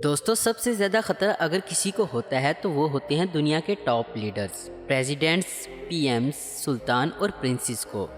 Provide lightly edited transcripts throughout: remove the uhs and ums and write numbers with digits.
दोस्तों, सबसे ज़्यादा खतरा अगर किसी को होता है तो वो होते हैं दुनिया के टॉप लीडर्स, प्रेसिडेंट्स, पीएम्स, सुल्तान और प्रिंसेस को।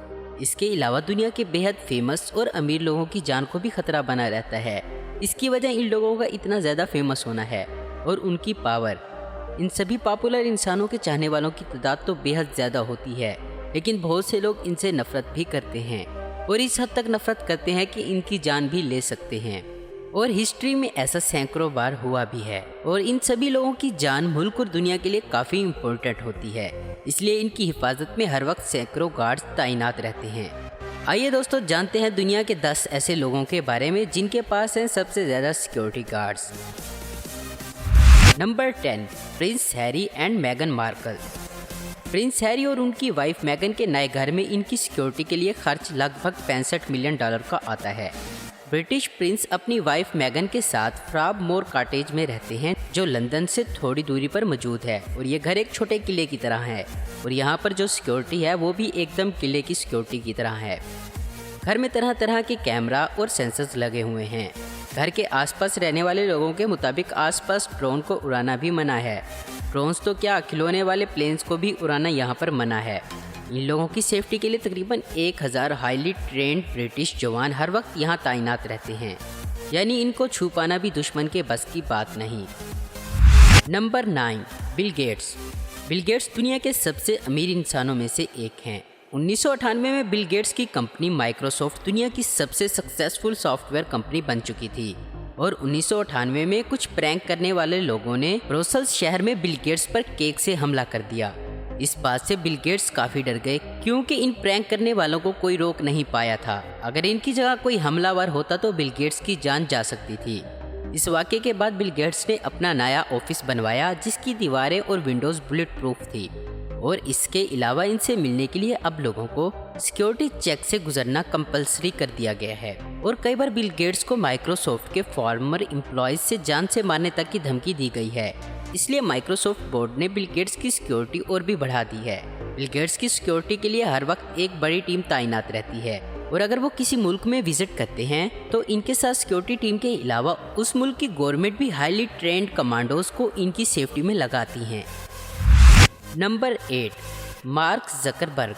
इसके अलावा दुनिया के बेहद फेमस और अमीर लोगों की जान को भी खतरा बना रहता है। इसकी वजह इन लोगों का इतना ज़्यादा फेमस होना है और उनकी पावर। इन सभी पॉपुलर इंसानों के चाहने वालों की तादाद तो बेहद ज़्यादा होती है, लेकिन बहुत से लोग इनसे नफरत भी करते हैं और इस हद तक नफरत करते हैं कि इनकी जान भी ले सकते हैं। और हिस्ट्री में ऐसा सैकड़ों बार हुआ भी है। और इन सभी लोगों की जान मुल्क और दुनिया के लिए काफ़ी इम्पोर्टेंट होती है, इसलिए इनकी हिफाजत में हर वक्त सैकड़ों गार्ड्स तैनात रहते हैं। आइए दोस्तों, जानते हैं दुनिया के 10 ऐसे लोगों के बारे में जिनके पास हैं सबसे ज़्यादा security guards. Number 10, Prince Harry and मेगन मार्कल। प्रिंस हैरी और उनकी वाइफ मेगन के नए घर में इनकी सिक्योरिटी के लिए खर्च लगभग $65 मिलियन का आता है। ब्रिटिश प्रिंस अपनी वाइफ मेगन के साथ फ्राबमोर कॉटेज में रहते हैं, जो लंदन से थोड़ी दूरी पर मौजूद है। और ये घर एक छोटे किले की तरह है और यहाँ पर जो सिक्योरिटी है वो भी एकदम किले की सिक्योरिटी की तरह है। घर में तरह तरह के कैमरा और सेंसर्स लगे हुए हैं। घर के आसपास रहने वाले लोगों के मुताबिक आसपास ड्रोन को उड़ाना भी मना है। ड्रोन्स तो क्या, खिलौने वाले प्लेन्स को भी उड़ाना यहाँ पर मना है। इन लोगों की सेफ्टी के लिए तकरीबन 1000 हाईली ट्रेंड ब्रिटिश जवान हर वक्त यहाँ तैनात रहते हैं, यानी इनको छू पाना भी दुश्मन के बस की बात नहीं। Number 9, Bill Gates. Bill Gates दुनिया के सबसे अमीर इंसानों में से एक हैं। 1998 में बिल गेट्स की कंपनी माइक्रोसॉफ्ट दुनिया की सबसे सक्सेसफुल सॉफ्टवेयर कंपनी बन चुकी थी। और 1998 में कुछ प्रैंक करने वाले लोगों ने ब्रसेल्स शहर में बिल गेट्स पर केक से हमला कर दिया। इस बात से बिल गेट्स काफ़ी डर गए, क्योंकि इन प्रैंक करने वालों को कोई रोक नहीं पाया था। अगर इनकी जगह कोई हमलावर होता तो बिल गेट्स की जान जा सकती थी। इस वाक़े के बाद बिल गेट्स ने अपना नया ऑफिस बनवाया, जिसकी दीवारें और विंडोज़ बुलेट प्रूफ थी। और इसके अलावा इनसे मिलने के लिए अब लोगों को सिक्योरिटी चेक से गुजरना कंपलसरी कर दिया गया है। और कई बार बिल गेट्स को माइक्रोसॉफ्ट के फॉर्मर एम्प्लॉयज़ से जान से मारने तक की धमकी दी गई है। इसलिए माइक्रोसॉफ्ट बोर्ड ने बिल गेट्स की सिक्योरिटी और भी बढ़ा दी है। बिल गेट्स की सिक्योरिटी के लिए हर वक्त एक बड़ी टीम तैनात रहती है। और अगर वो किसी मुल्क में विजिट करते हैं तो इनके साथ सिक्योरिटी टीम के अलावा उस मुल्क की गवर्नमेंट भी हाईली ट्रेंड कमांडोज को इनकी सेफ्टी में लगाती हैं। Number 8, mark Zuckerberg.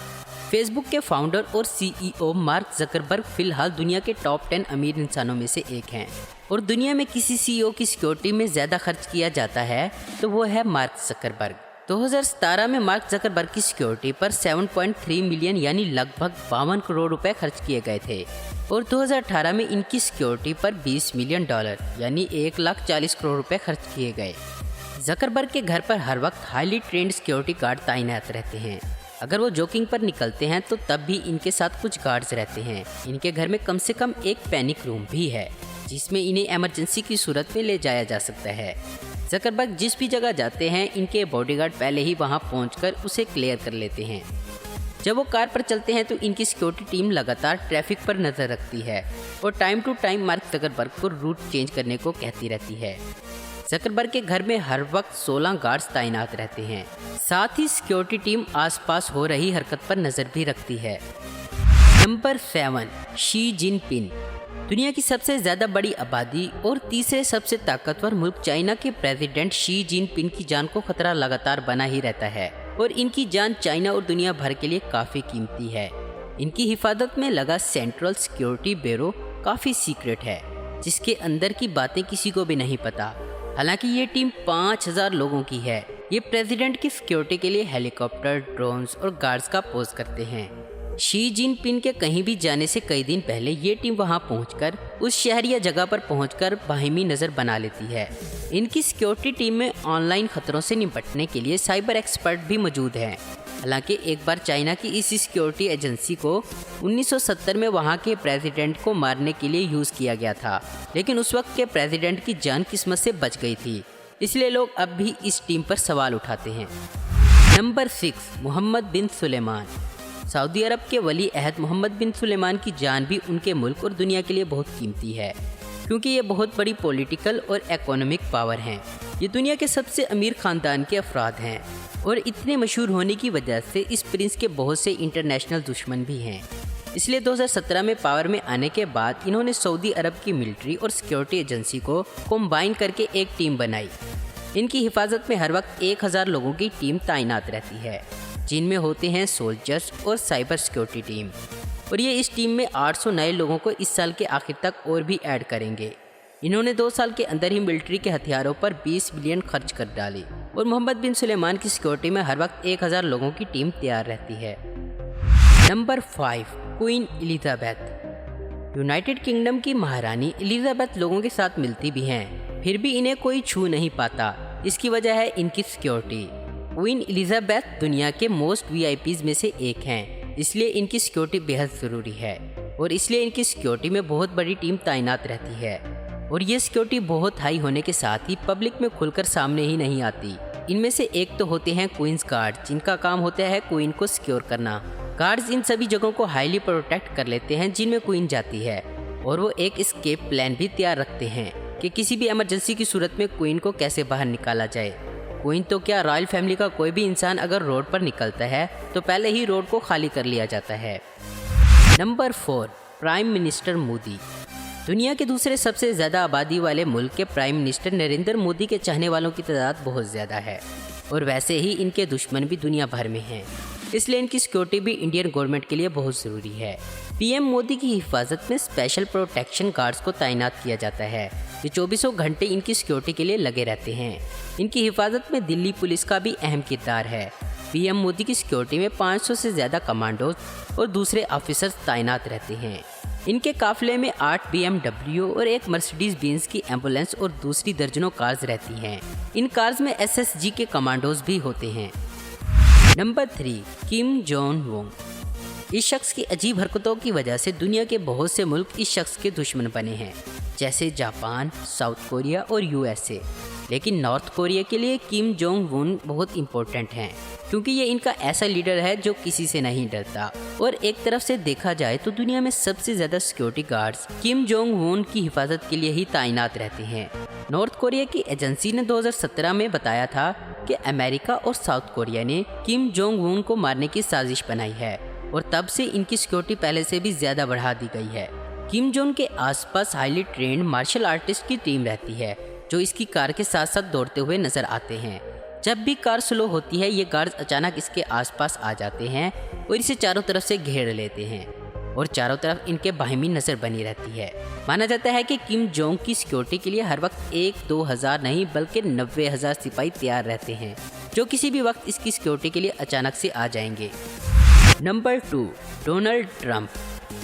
फेसबुक के फाउंडर और CEO मार्क जकरबर्ग फिलहाल दुनिया के टॉप 10 अमीर इंसानों में से एक हैं। और दुनिया में किसी CEO की सिक्योरिटी में ज़्यादा खर्च किया जाता है तो वो है मार्क जकरबर्ग। 2017 में मार्क जकरबर्ग की सिक्योरिटी पर 7.3 मिलियन यानी लगभग 52 करोड़ रुपए खर्च किए गए थे। और 2018 में इनकी सिक्योरिटी पर $20 मिलियन यानी 1,40 करोड़ रुपए खर्च किए गए। जकरबर्ग के घर पर हर वक्त हाईली ट्रेंड सिक्योरिटी गार्ड तैनात रहते हैं। अगर वो जॉगिंग पर निकलते हैं तो तब भी इनके साथ कुछ गार्ड्स रहते हैं। इनके घर में कम से कम एक पैनिक रूम भी है, जिसमें इन्हें इमरजेंसी की सूरत में ले जाया जा सकता है। जकरबर्ग जिस भी जगह जाते हैं, इनके बॉडीगार्ड पहले ही वहां पहुंचकर उसे क्लियर कर लेते हैं। जब वो कार पर चलते हैं तो इनकी सिक्योरिटी टीम लगातार ट्रैफिक पर नजर रखती है और time to time Mark Zuckerberg को रूट चेंज करने को कहती रहती है। जकरबर्ग के घर में हर वक्त 16 गार्ड्स तैनात रहते हैं। साथ ही सिक्योरिटी टीम आसपास हो रही हरकत पर नजर भी रखती है। Number 7, Xi Jinping. दुनिया की सबसे ज़्यादा बड़ी आबादी और तीसरे सबसे ताकतवर मुल्क चाइना के प्रेसिडेंट शी जिनपिंग की जान को खतरा लगातार बना ही रहता है। और इनकी जान चाइना और दुनिया भर के लिए काफ़ी कीमती है। इनकी हिफाजत में लगा सेंट्रल सिक्योरिटी ब्यूरो काफ़ी सीक्रेट है, जिसके अंदर की बातें किसी को भी नहीं पता। हालांकि ये टीम 5000 लोगों की है। ये प्रेसिडेंट की सिक्योरिटी के लिए हेलीकॉप्टर, ड्रोन्स और गार्ड्स का पोस्ट करते हैं। शी जिनपिंग के कहीं भी जाने से कई दिन पहले ये टीम वहां पहुंचकर उस शहर या जगह पर पहुंचकर बाहिमी नज़र बना लेती है। इनकी सिक्योरिटी टीम में ऑनलाइन खतरों से निपटने के लिए साइबर एक्सपर्ट भी मौजूद हैं। हालांकि एक बार चाइना की इस सिक्योरिटी एजेंसी को 1970 में वहां के प्रेसिडेंट को मारने के लिए यूज़ किया गया था, लेकिन उस वक्त के प्रेसिडेंट की जान किस्मत से बच गई थी। इसलिए लोग अब भी इस टीम पर सवाल उठाते हैं। नंबर 6, मोहम्मद बिन सुलेमान। सऊदी अरब के वली अहद मोहम्मद बिन सुलेमान की जान भी उनके मुल्क और दुनिया के लिए बहुत कीमती है, क्योंकि ये बहुत बड़ी पॉलिटिकल और इकोनॉमिक पावर हैं। ये दुनिया के सबसे अमीर ख़ानदान के अफराद हैं और इतने मशहूर होने की वजह से इस प्रिंस के बहुत से इंटरनेशनल दुश्मन भी हैं। इसलिए 2017 में पावर में आने के बाद इन्होंने सऊदी अरब की मिलिट्री और सिक्योरिटी एजेंसी को कंबाइन करके एक टीम बनाई। इनकी हिफाजत में हर वक्त 1000 लोगों की टीम तैनात रहती है, जिनमें होते हैं सोल्जर्स और साइबर सिक्योरिटी टीम। और ये इस टीम में 800 नए लोगों को इस साल के आखिर तक और भी ऐड करेंगे। इन्होंने 2 साल के अंदर ही मिलिट्री के हथियारों पर 20 बिलियन खर्च कर डाली और मोहम्मद बिन सुलेमान की सिक्योरिटी में हर वक्त 1000 लोगों की टीम तैयार रहती है। Number 5, queen Elizabeth. United kingdom की महारानी एलिजाबेथ लोगों के साथ मिलती भी हैं, फिर भी इन्हें कोई छू नहीं पाता। इसकी वजह है इनकी सिक्योरिटी। क्वीन एलिजाबेथ दुनिया के मोस्ट वीआईपीज में से एक हैं, इसलिए इनकी सिक्योरिटी बेहद ज़रूरी है और इसलिए इनकी सिक्योरिटी में बहुत बड़ी टीम तैनात रहती है। और ये सिक्योरिटी बहुत हाई होने के साथ ही पब्लिक में खुलकर सामने ही नहीं आती। इनमें से एक तो होते हैं क्वींस गार्ड, जिनका काम होता है क्वीन को सिक्योर करना। गार्ड्स इन सभी जगहों को हाईली प्रोटेक्ट कर लेते हैं जिनमें क्वीन जाती है, और वो एक एस्केप प्लान भी तैयार रखते हैं कि किसी भी इमरजेंसी की सूरत में क्वीन को कैसे बाहर निकाला जाए। क्वीन तो क्या, रॉयल फैमिली का कोई भी इंसान अगर रोड पर निकलता है तो पहले ही रोड को खाली कर लिया जाता है। Number 4, prime minister Modi. दुनिया के दूसरे सबसे ज़्यादा आबादी वाले मुल्क के प्राइम मिनिस्टर नरेंद्र मोदी के चाहने वालों की तादाद बहुत ज़्यादा है और वैसे ही इनके दुश्मन भी दुनिया भर में हैं, इसलिए इनकी सिक्योरिटी भी इंडियन गवर्नमेंट के लिए बहुत ज़रूरी है। पीएम मोदी की हिफाजत में स्पेशल प्रोटेक्शन गार्ड्स को तैनात किया जाता है, जो 24 घंटे इनकी सिक्योरिटी के लिए लगे रहते हैं। इनकी हिफाजत में दिल्ली पुलिस का भी अहम किरदार है। पीएम मोदी की सिक्योरिटी में 500 से ज़्यादा कमांडोज और दूसरे ऑफिसर्स तैनात रहते हैं। इनके काफिले में 8 BMW और एक मर्सिडीज बेंज की एम्बुलेंस और दूसरी दर्जनों कार्स रहती हैं। इन कार्स में SSG के कमांडोज भी होते हैं। Number 3, Kim Jong Un. इस शख्स की अजीब हरकतों की वजह से दुनिया के बहुत से मुल्क इस शख्स के दुश्मन बने हैं, जैसे जापान, साउथ कोरिया और USA। लेकिन नॉर्थ कोरिया के लिए किम जोंग उन बहुत इम्पोर्टेंट हैं, क्योंकि ये इनका ऐसा लीडर है जो किसी से नहीं डरता। और एक तरफ से देखा जाए तो दुनिया में सबसे ज़्यादा security guards Kim Jong Un की हिफाजत के लिए ही तैनात रहते हैं। नॉर्थ कोरिया की एजेंसी ने 2017 में बताया था कि अमेरिका और साउथ कोरिया ने किम जोंग उन को मारने की साजिश बनाई है और तब से इनकी सिक्योरिटी पहले से भी ज़्यादा बढ़ा दी गई है। किम जोंग के आसपास हाईली ट्रेंड मार्शल आर्टिस्ट की टीम रहती है, जो इसकी कार के साथ साथ दौड़ते हुए नजर आते हैं। जब भी कार स्लो होती है, ये गार्ड्स अचानक इसके आसपास आ जाते हैं और इसे चारों तरफ से घेर लेते हैं और चारों तरफ इनके बाहिमी नजर बनी रहती है। माना जाता है कि किम जोंग की सिक्योरिटी के लिए हर वक्त 1-2 हज़ार नहीं बल्कि 90,000 सिपाही तैयार रहते हैं, जो किसी भी वक्त इसकी सिक्योरिटी के लिए अचानक से आ जाएंगे। Number 2, Donald Trump.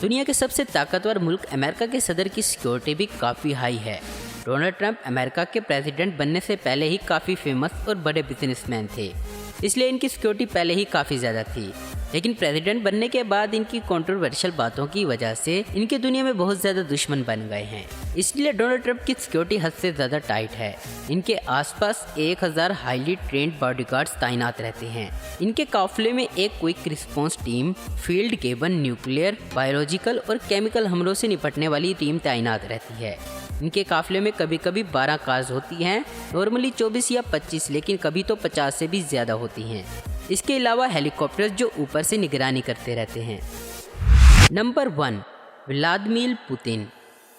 दुनिया के सबसे ताकतवर मुल्क अमेरिका के सदर की सिक्योरिटी भी काफ़ी हाई है। डोनाल्ड ट्रंप अमेरिका के प्रेसिडेंट बनने से पहले ही काफ़ी फेमस और बड़े बिजनेसमैन थे, इसलिए इनकी सिक्योरिटी पहले ही काफ़ी ज़्यादा थी। लेकिन प्रेसिडेंट बनने के बाद इनकी कंट्रोवर्शियल बातों की वजह से इनके दुनिया में बहुत ज़्यादा दुश्मन बन गए हैं, इसलिए डोनाल्ड ट्रंप की सिक्योरिटी हद से ज़्यादा टाइट है। इनके आसपास 1000 हाईली ट्रेंड बॉडीगार्ड्स तैनात रहते हैं। इनके काफिले में एक quick response team, field cable, nuclear, biological और केमिकल हमलों से निपटने वाली टीम तैनात रहती है। इनके काफिले में कभी कभी 12 कार्स होती हैं, नॉर्मली 24 या 25, लेकिन कभी तो 50 से भी ज़्यादा होती हैं। इसके अलावा हेलीकॉप्टर्स जो ऊपर से निगरानी करते रहते हैं। Number 1, Vladimir Putin.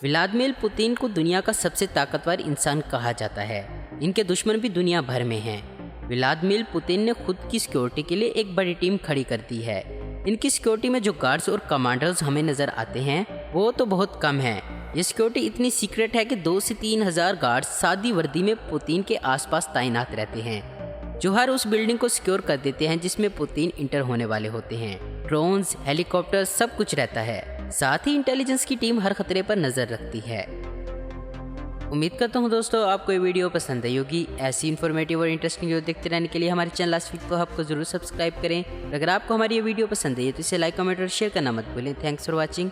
Vladimir Putin को दुनिया का सबसे ताकतवर इंसान कहा जाता है। इनके दुश्मन भी दुनिया भर में हैं। व्लादिमीर पुतिन ने खुद की सिक्योरिटी के लिए एक बड़ी टीम खड़ी कर दी है। इनकी सिक्योरिटी में जो गार्ड्स और कमांडर्स हमें नज़र आते हैं वो तो बहुत कम है। ये सिक्योरिटी इतनी सीक्रेट है कि 2 से 3 हज़ार गार्ड्स सादी वर्दी में पुतिन के आसपास तैनात रहते हैं, जो हर उस बिल्डिंग को सिक्योर कर देते हैं जिसमें पुतिन इंटर होने वाले होते हैं। ड्रोन्स, हेलीकॉप्टर, सब कुछ रहता है। साथ ही इंटेलिजेंस की टीम हर खतरे पर नज़र रखती है। उम्मीद करता हूँ दोस्तों आपको ये वीडियो पसंद आई होगी। ऐसी इन्फॉर्मेटिव और इंटरेस्टिंग वीडियो देखते रहने के लिए हमारे चैनल लास्ट वीक को आपको जरूर सब्सक्राइब करें। अगर आपको हमारी ये वीडियो पसंद है तो इसे लाइक, कमेंट और शेयर करना मत भूलें। Thanks for watching.